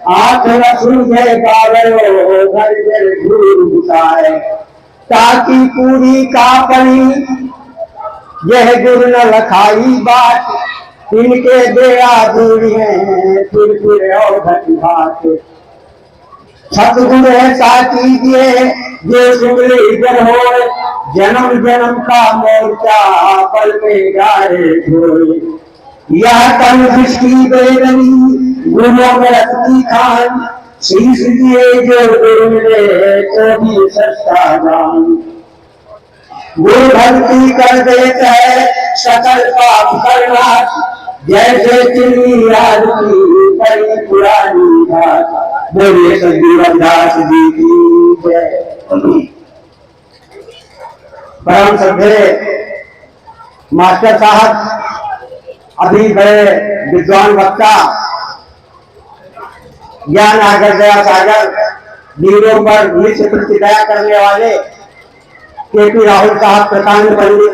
आठ रसूल गए बाबरो घर घर घूर घुसाए ताकि पूरी का पड़ी यह गुरु न लखाई बात इनके बेड़ा दूरी है फिर और घटी बात सतगुरु ऐसा कीजिए जो सुगले इधर हो जन्म जन्म का मोर्चा पल में गारे ढोए यह तन दृष्टि बेरनी गुरु में रखती खान शीश दिए जो गुरु मिले तो भी सस्ता जान गुरु भक्ति कर देता है सकल पाप करना जैसे चिन्नी याद की बड़ी पुरानी बात बोले सदगुरु रविदास जी की जय। परम श्रद्धेय मास्टर साहब अभी बड़े विद्वान वक्ता ज्ञान आगर दया सागर वीरों पर नित्य प्रति दया करने वाले के.पी. राहुल साहब प्रकांड पंडित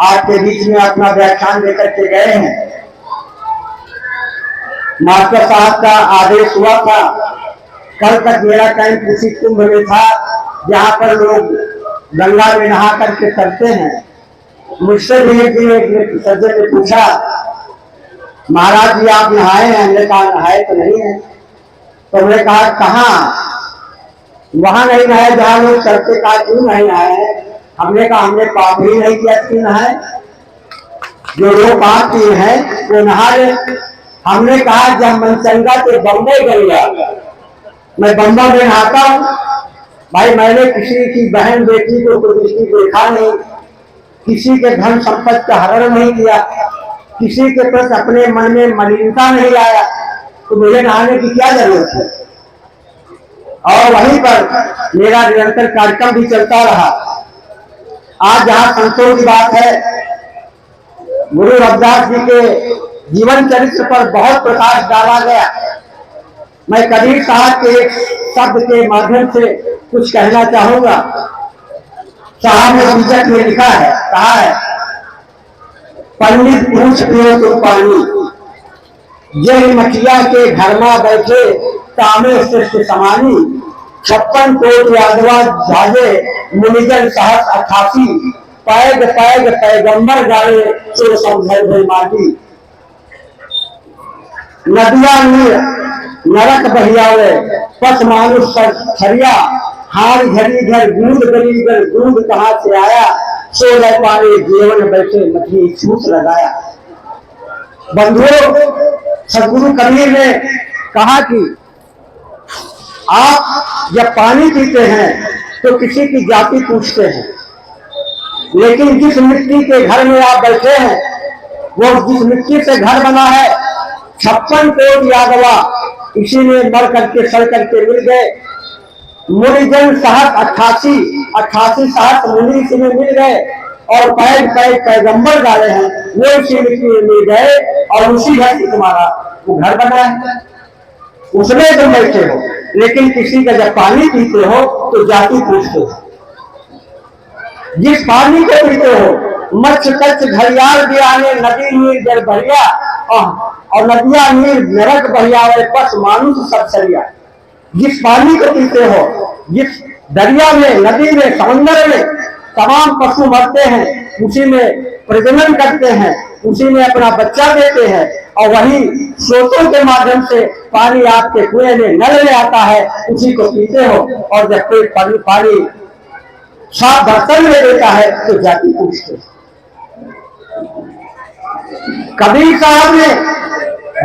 आपके बीच में अपना व्याख्यान देकर के गए हैं। मास्टर साहब का आदेश हुआ था, कल तक मेरा टाइम किसी कुंभ में था जहाँ पर लोग गंगा में नहा करके करते हैं। मुझसे भी एक सज्जन ने पूछा, महाराज जी आप नहाए हैं? हमने कहा नहाए तो नहीं है। तो हमने कहा कहाँ? वहां नहीं नहाए जहाँ लोग करते, कहा क्यों नहीं नहाए हैं? हमने कहा हमने पाप ही नहीं किया, क्यों नहाए? जो लोग पाप किए हैं वो नहा ले। हमने कहा जब मनचंगा से बम्बई गया, मैं बम्बई में नहाता हूँ भाई, मैंने किसी की बहन बेटी को दृष्टि देखा नहीं, किसी के धन संपत्ति का हरण नहीं किया, किसी के प्रति अपने मन में मलिनता नहीं आया, तो मुझे नहाने की क्या जरूरत है? और वहीं पर मेरा निरंतर कार्यक्रम भी चलता रहा। आज जहाँ संतों की बात है, गुरु रविदास जी के जीवन चरित्र पर बहुत प्रकाश डाला गया। मैं कबीर साहब के एक शब्द के माध्यम से कुछ कहना चाहूंगा। साहब ने बीजक में लिखा है, कहा है, पंडित पूछ पियो तो पानी, जय मटिया के घर में बैठे कामे श्रेष्ठ समानी, 56 कोट यादवा जाजे मुनिजन सहस 88, पैग पैग पैगंबर गाड़े सो समझे भई माटी, नदिया नीर नरक बहियावे पस मानुष थरिया, हार घड़ी घर गूंद गली घर गूंद कहाँ से आया, सो रह पानी जीवन बैठे मछली छूट लगाया। बंधुओं, सदगुरु कबीर ने कहा कि आप जब पानी पीते हैं तो किसी की जाति पूछते हैं, लेकिन जिस मिट्टी के घर में आप बैठे हैं वो जिस मिट्टी से घर बना है, 56 कोट यादवा इसी में मर करके सड़ करके मिल गए। मुनिजन सहत 88 सहत मुनि इसी में मिल गए, और पैग पैग पैगंबर डाले हैं वो इसी मिट्टी में मिल गए, और उसी घर से तुम्हारा वो घर बना है, उसमें तुम बैठे हो। लेकिन किसी का जब पानी पीते हो तो जाति पूछते हो। जिस पानी को पीते हो, मच्छ कच्छ घड़ियाल भी आने नदी नीर जल भरिया, और नदिया नीर नरक बहियावे पस मानुष सब सरिया। जिस पानी को पीते हो, जिस दरिया में, नदी में, समुद्र में तमाम पशु मरते हैं, उसी में प्रजनन करते हैं, उसी में अपना बच्चा देते हैं, और वही स्रोतों के माध्यम से पानी आपके कुएं में नल में आता है, उसी को पीते हो। और जब कोई पानी साफ बर्तन में देता है तो जाति पूछते। कबीर साहब ने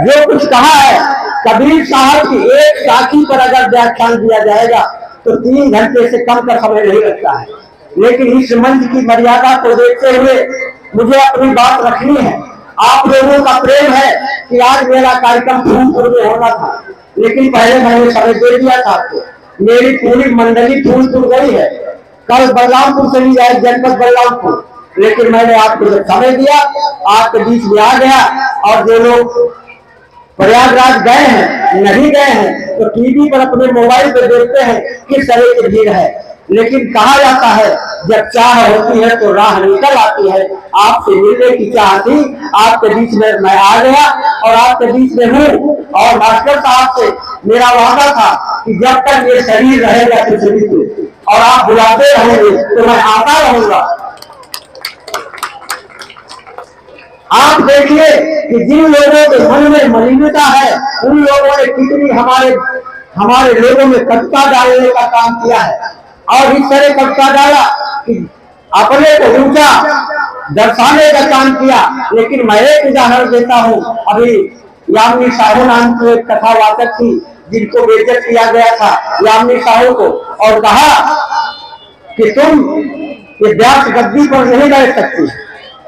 जो कुछ कहा है, कबीर साहब की एक साखी पर अगर व्याख्यान दिया जाएगा तो 3 घंटे से कम का समय नहीं लगता है। लेकिन इस मंच की मर्यादा को देखते हुए मुझे अपनी बात रखनी है। आप लोगों का प्रेम है कि आज मेरा कार्यक्रम फूलपुर में होना था, लेकिन पहले मैंने समय दे दिया था आपको। मेरी पूरी मंडली फूलपुर गई है, कल बलरामपुर चली जाए, जनपद बलरामपुर, लेकिन मैंने आपको जब समय दिया आपके बीच में आ गया। और जो लोग प्रयागराज गए हैं, नहीं गए हैं, तो टीवी पर अपने मोबाइल पर देखते हैं किस तरह की भीड़ है। लेकिन कहा जाता है जब चाह होती है तो राह निकल आती है। आपसे मिलने की चाह थी, आपके बीच में मैं आ गया और आपके बीच में हूँ। और मास्टर साहब से मेरा वादा था कि जब तक ये शरीर रहेगा पृथ्वी पे और आप बुलाते रहेंगे तो मैं आता रहूंगा। आप देखिए कि जिन लोगों के मन में मलिनता है उन लोगों ने कितनी हमारे लोगों में कटुता डालने का काम किया है और इस तरह कटुता डाला कि अपने को ऊंचा दर्शाने का काम किया। लेकिन मैं एक उदाहरण देता हूं, अभी यामिनी साहू नाम की एक कथावाचक थी जिनको बेइज्जत किया गया था यामिनी साहू को, और कहा कि तुम ये व्यास गद्दी पर नहीं बैठ सकती,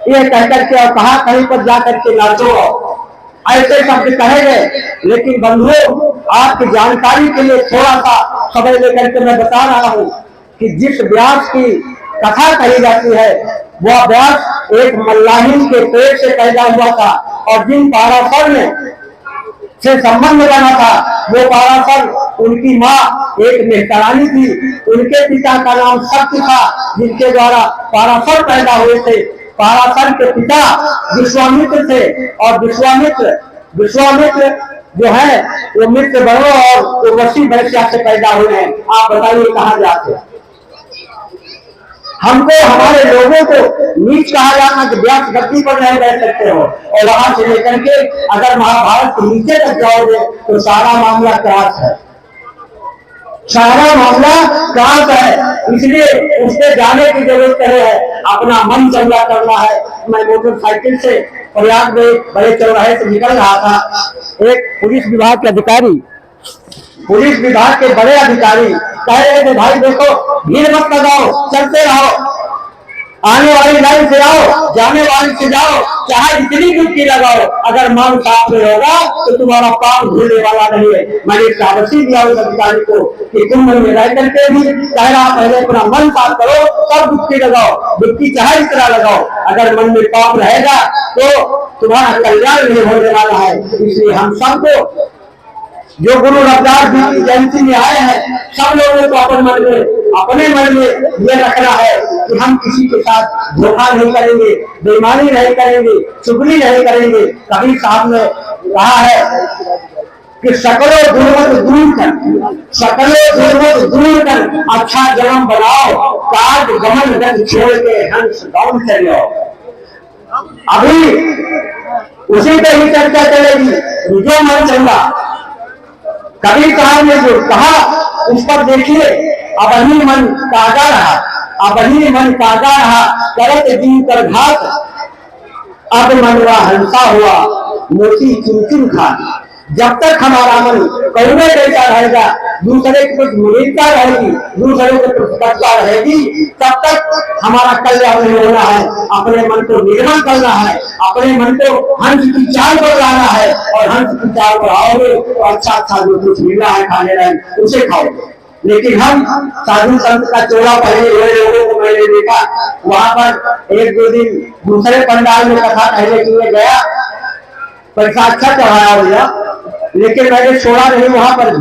ये कहकर के और कहा कहीं पर जाकर के नाचो, ऐसे शब्द कहे गए। लेकिन बंधुओं, आपकी जानकारी के लिए थोड़ा सा समय लेकर के मैं बता रहा हूं कि जिस व्यास की कथा कही जाती है वह व्यास एक मल्लाहिन के पेट से पैदा हुआ था और जिन पाराशर ने से संबंध बना था वो पाराशर उनकी माँ एक मेहतरानी थी, उनके पिता का नाम सत्य था जिनके द्वारा पाराशर पैदा हुए थे। पाराशर के पिता विश्वामित्र थे और विश्वामित्र जो है वो मित्र बनो और उर्वशी वैश्या से पैदा हुए हैं। आप बताइए कहाँ जाते? हमको हमारे लोगों को नीच कहा जाना कि व्यास गद्दी पर नहीं बैठ सकते हो, और वहां से लेकर के अगर महाभारत के नीचे तक जाओगे तो सारा मामला त्रास है, सारा मामला त्रास है। इसलिए उससे जाने की जरूरत है, अपना मन चंगा करना है। मैं मोटरसाइकिल से प्रयाग में बड़े चौराहे से निकल रहा था, एक पुलिस विभाग के बड़े अधिकारी कह रहे थे भाई देखो भीड़ मत लगाओ, चलते रहो, आने वाली लाइन से आओ, जाने वाली से जाओ, चाहे जितनी डुबकी लगाओ, अगर मन साफ में होगा तो तुम्हारा पाप धुलने वाला नहीं है। मैंने शाबाशी दिया उस अधिकारी को कि तुम मन में रह करके भी कह रहा पहले अपना मन साफ करो तब डुबकी लगाओ, डुबकी चाहे इतना लगाओ, अगर मन में पाप रहेगा तो तुम्हारा कल्याण नहीं होने वाला है। इसलिए हम सबको जो गुरु रविदास जी की जयंती में आए हैं सब लोगों को अपने मन में ये रखना है कि हम किसी के साथ धोखा नहीं करेंगे, बेईमानी नहीं करेंगे, चुगली नहीं करेंगे। कबीर साहब ने कहा है कि सकलो दुर्मत दूर कर अच्छा जन्म बनाओ, काज गमन गन छोड़ के हंस गाँव चले। अभी उसी पे ही चर्चा चलेगी, जो मन चंगा। कबीर साहब ने जो कहा उस पर देखिए, अबही मन कागा रहा, करत जी कर घात, अब मनवा हंसा हुआ, मोती चुन चुन खा। जब तक हमारा मन करुणे जैसा रहेगा, दूसरे की कुछ मुनीता रहेगी, दूसरे को प्रतिबद्धता रहेगी, तब तक हमारा कल्याण नहीं होना है। अपने मन को निर्मल करना है, अपने मन को हंस की चाल पर लाना है, और हंस की चाल पर आओगे तो अच्छा जो कुछ मिल रहा है खाने लायक उसे खाओगे। लेकिन हम साधु संत का चोला पहने हुए लोगों को मैंने देखा, वहां पर एक दो दिन दूसरे पंडाल में कथा कहने के लिए गया, पैसा अच्छा चढ़ाया भैया, लेकिन मैंने छोड़ा नहीं वहां पर भी।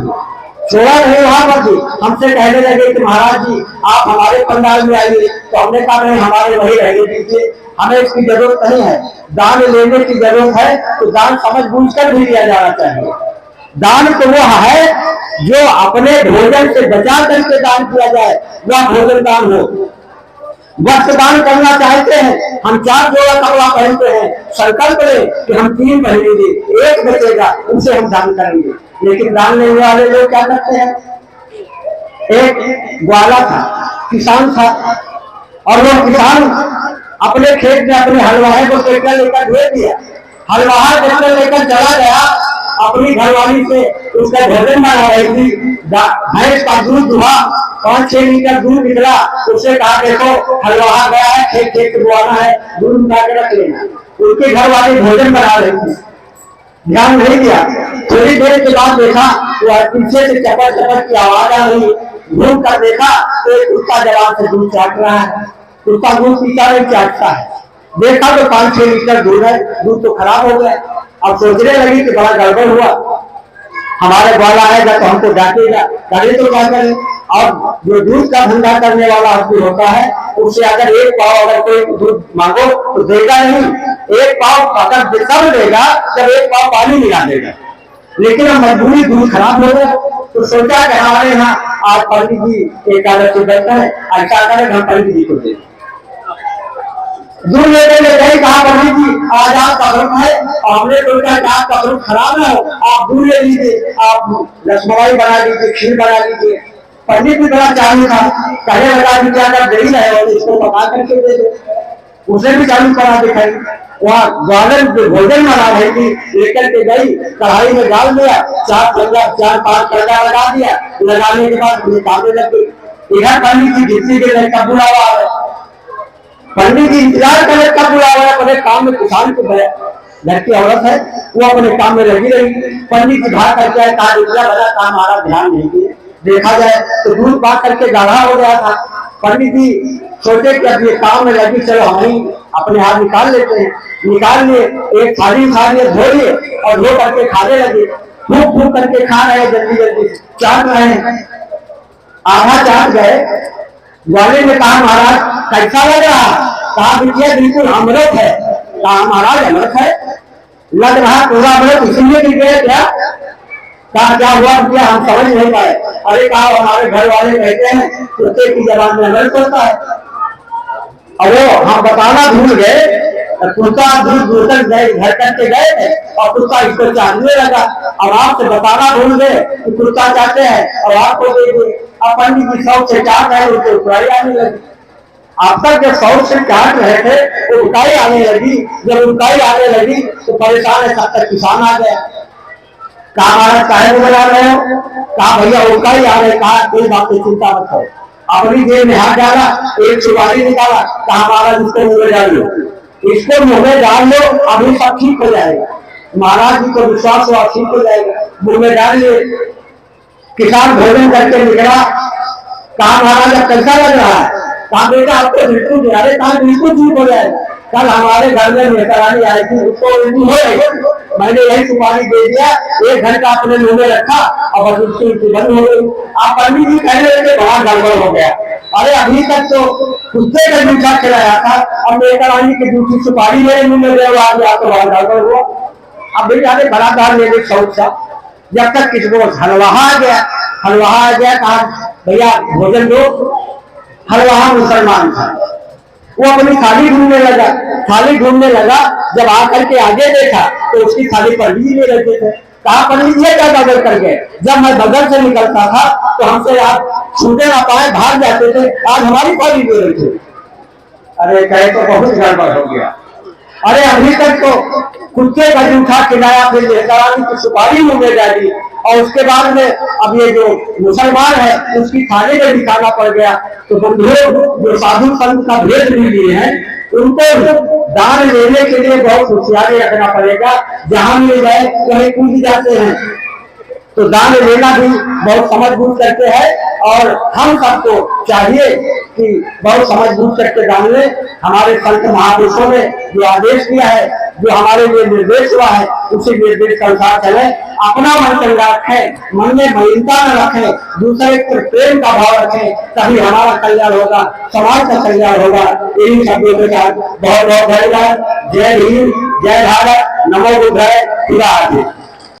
हमसे कहने लगे कि महाराज जी आप हमारे पंडाल में आइए, तो हमने कहा नहीं, हमारे वही रहने दीजिए, हमें इसकी जरूरत नहीं है। दान लेने की जरूरत है तो दान समझ बूझ कर भी लिया जाना चाहिए। दान तो वो है जो अपने भोजन से बचा करके दान किया जाए, वह भोजन दान हो। वस्त्र दान करना चाहते हैं, हम 4 जोड़ा कपड़ा पहनते हैं, संकल्प लें कि हम 3 पहनेंगे, 1 बचेगा उसे हम दान करेंगे। लेकिन दान लेने वाले लोग क्या करते हैं? एक ग्वाला था, किसान था, और वो किसान अपने खेत में अपने हलवाहे को ट्रैक्टर लेकर भेज दिया। हलवाहा ट्रैक्टर लेकर चला गया, अपनी घरवाली से उसका भोजन बना रही थी, भैंस का दूध दुहा, 5-6 लीटर दूध निकला। उससे कहा देखो हलवाहा गया है, खेत बुआना है, दूध उठा के रख लेना। उनके घर वाले भोजन बना रहे थे, ध्यान नहीं दिया। थोड़ी देर के बाद देखा वो पीछे से चपट की आवाज आ रही, घूम कर देखा तो एक कुत्ता जवाब से दूध चाट रहा है। कुत्ता दूध पीता नहीं, चाटता है। देखा तो 5-6 लीटर दूध है, दूध तो खराब हो गया। अब सोचने लगी कि बड़ा गड़बड़ हुआ, हमारे ग्वाला आएगा तो हमको डांटेगा, करे तो क्या करें। और जो दूध का धंधा करने वाला आदमी होता है उससे अगर 1 पाव अगर कोई दूध मांगो तो देगा नहीं, 1 पाव अगर सब देगा, जब 1 पाव पानी मिला देगा। लेकिन अब मजबूरी दूध खराब हो गया, तो सोचा कि हमारे यहाँ आज पंडित जी एकादशी बैठा है, ऐसा करें हम पंडित जी को दे दूध लेने में गए, कहा पंडित जी आज आपका व्रत है, और हमने सोचा कि आपका व्रत खराब ना हो, आप दूध ले लीजिए, आप रसमलाई बना लीजिए, खीर बना लीजिए। पंडित भी बड़ा चालू था, कहने लगा कि क्या अगर दही है और इसको पका करके दे दो, उसे भी चालू करा दिखाई। वहाँ ग्वालन जो भोजन बना रही थी लेकर के गई, कढ़ाई में डाल दिया, चार पांच तड़का लगा दिया, लगाने के बाद निकालने लग गई। इधर पंडित जी जितनी देर लड़का बुलावा है, पंडित जी इंतजार कर लड़का बुलावा है, अपने काम में किसान को घर की औरत है, वो अपने काम में लगी रही। पंडित जी भाग करके कहा दूसरा बड़ा काम हमारा ध्यान नहीं दिए, देखा जाए तो दूध पाक करके गाढ़ा हो गया था। पंडित जी सोचे कि अब ये काम में लगी, चलो हम ही अपने हाथ निकाल लेते हैं। निकाल लिए, एक थाली उठा लिए, धो लिए और धो करके खाने लगे। फूक फूक करके खा रहे, जल्दी जल्दी चाट रहे हैं। आधा चाट गए, ग्वाले ने कहा महाराज कैसा लग रहा? कहा बिटिया बिल्कुल अमृत है। कहा महाराज अमृत है? लग रहा पूरा अमृत इसलिए भी गए क्या? कहा क्या हुआ क्या हम समझ नहीं पाए। अरे कहा हमारे घर वाले कहते हैं कुत्ते की जबान में अमृत होता है। और वो हम बताना भूल गए, कुत्ता दूध दूसर गए घर करके गए थे और कुत्ता इसको चाटने लगा। अब आपसे बताना भूल गए कि कुत्ता चाहते हैं और आपको दे दिए। अब पंडित जी शौक से चाट रहे, उनको उकाई आने लगी। आप तक जब शौक से चाट रहे थे तो उकाई आने लगी। जब उकाई आने लगी तो परेशान है, सब तक किसान आ गया। कहा महाराज काहे बना रहे हो? कहा भैया उकाई आ रहे। कहा कोई बात की चिंता मत करो। अपनी जेब में हाथ डाला, एक सुपारी निकाला, कहा महाराज इसको मुंह में डाल लो, इसको मुंह में डाल लो, अभी सब ठीक हो जाएगा। महाराज जी को विश्वास हुआ ठीक हो जाएगा, मुंह में डाल लिए। किसान भोजन करके निकला। कहा महाराज अब कैसा लग रहा है? कहा बेटा आपको बिल्कुल नहीं, अरे कहा बिल्कुल ठीक हो जाएगा। कल हमारे घर में मेहतरानी आई थी, उसको उल्टी हो रही, मैंने यही सुपारी दे दिया, 1 घंटा अपने मुंह में रखा और उसकी उल्टी बंद हो गई। आप पंडित जी कहने लगे बड़ा गड़बड़ हो गया। अरे अभी तक तो कुत्ते का जूठा खिलाया था, अब मेहतरानी की जूठी सुपारी मेरे मुंह में दे आ गया तो बड़ा गड़बड़ हुआ। अब बेटा अरे बड़ा दाल ले शौक सा, जब तक किसी को हलवाहा आ गया। हलवाहा आ गया, कहा भैया भोजन दो। हलवाहा मुसलमान था, वो अपनी थाली ढूंढने लगा। थाली ढूंढने लगा, जब आकर के आगे देखा तो उसकी थाली पर भी ले रखे थे। कहा पंडित ये क्या बदल कर गए? जब मैं बदल से निकलता था तो हमसे आप छूटे ना पाए, भाग जाते थे, आज हमारी थाली दे रहे थे। अरे कहे तो बहुत गड़बड़ हो गया। अरे अभी तक तो कुत्ते का जूठा खिलाया, फिर मेहतरानी की सुपारी मुंह में डाली और उसके बाद में अब ये जो मुसलमान है उसकी थाली में भी खाना पड़ गया। तो बंधुओं जो साधु संत का भेद भी लिए हैं, उनको दान लेने के लिए बहुत होशियारी रखना पड़ेगा। जहां मिल जाए कहीं कूद जाते हैं, तो दान लेना भी बहुत समझ बूझ करके है। और हम सबको चाहिए कि बहुत समझ बूझ करके दान लें। हमारे संत महापुरुषों ने जो आदेश दिया है, जो हमारे लिए निर्देश हुआ है, उसी निर्देश के अनुसार चले। अपना मन चंगा रखें, मन में मलिनता न रखें, दूसरे पर प्रेम का भाव रखें, तभी हमारा कल्याण होगा, समाज का कल्याण होगा। यही शब्दों के साथ बहुत बहुत धन्यवाद। जय हिंद, जय भारत, नमो बुद्धाय, खुदा हाफिज।